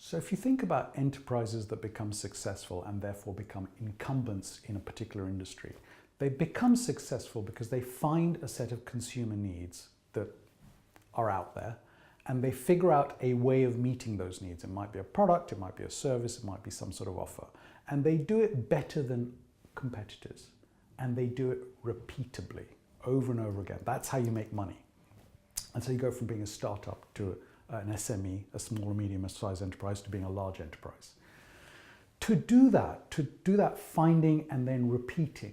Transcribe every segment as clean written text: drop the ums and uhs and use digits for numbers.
So if you think about enterprises that become successful and therefore become incumbents in a particular industry, they become successful because they find a set of consumer needs that are out there and they figure out a way of meeting those needs. It might be a product, it might be a service, it might be some sort of offer. And they do it better than competitors. And they do it repeatably, over and over again. That's how you make money. And so you go from being a startup to an SME, a small or medium-sized enterprise, to being a large enterprise. To do that finding and then repeating,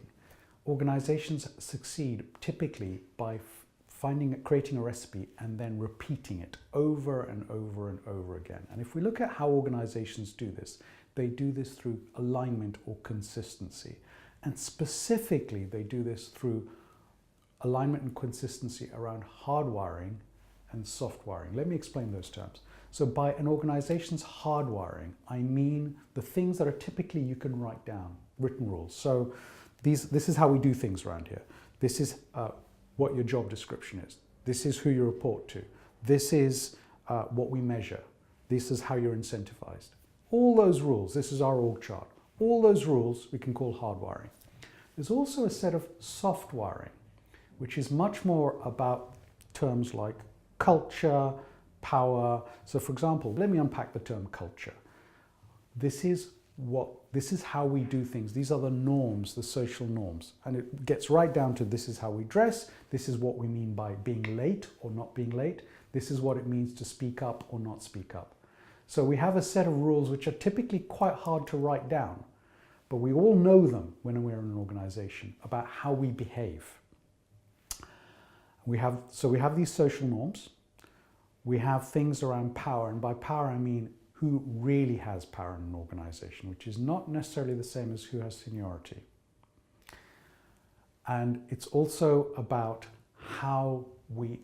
organizations succeed typically by creating a recipe and then repeating it over and over and over again. And if we look at how organizations do this, they do this through alignment or consistency. And specifically, they do this through alignment and consistency around hardwiring and softwiring. Let me explain those terms. So by an organization's hardwiring, I mean the things that are typically you can write down, written rules. So this is how we do things around here. This is what your job description is. This is who you report to. This is what we measure. This is how you're incentivized. All those rules, this is our org chart. All those rules we can call hardwiring. There's also a set of soft wiring, which is much more about terms like culture, power. So for example, let me unpack the term culture. This is how we do things. These are the norms, the social norms. And it gets right down to this is how we dress. This is what we mean by being late or not being late. This is what it means to speak up or not speak up. So we have a set of rules which are typically quite hard to write down, but we all know them when we're in an organization about how we behave. We have these social norms. We have things around power, and by power I mean who really has power in an organization, which is not necessarily the same as who has seniority. And it's also about how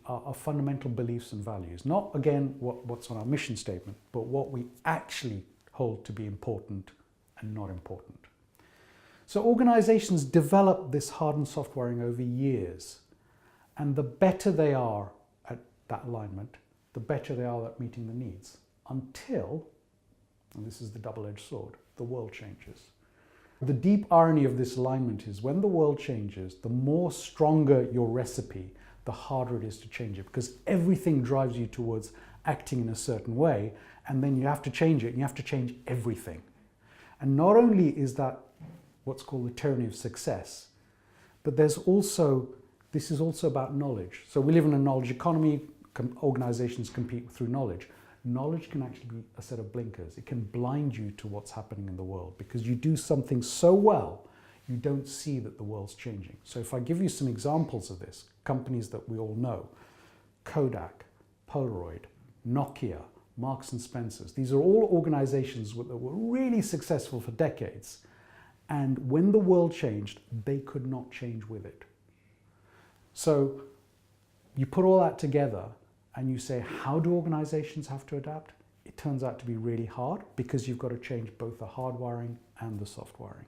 our fundamental beliefs and values, not again what's on our mission statement, but what we actually hold to be important and not important. So organizations develop this hard and soft wiring over years, and the better they are at that alignment, the better they are at meeting the needs, until, and this is the double-edged sword, the world changes. The deep irony of this alignment is when the world changes, the more stronger your recipe, the harder it is to change it, because everything drives you towards acting in a certain way, and then you have to change it, and you have to change everything. And not only is that what's called the tyranny of success, but this is also about knowledge. So we live in a knowledge economy, organizations compete through knowledge. Knowledge can actually be a set of blinkers. It can blind you to what's happening in the world because you do something so well, you don't see that the world's changing. So if I give you some examples of this, companies that we all know, Kodak, Polaroid, Nokia, Marks and Spencer's, these are all organizations that were really successful for decades. And when the world changed, they could not change with it. So you put all that together and you say, how do organizations have to adapt? It turns out to be really hard because you've got to change both the hard wiring and the soft wiring.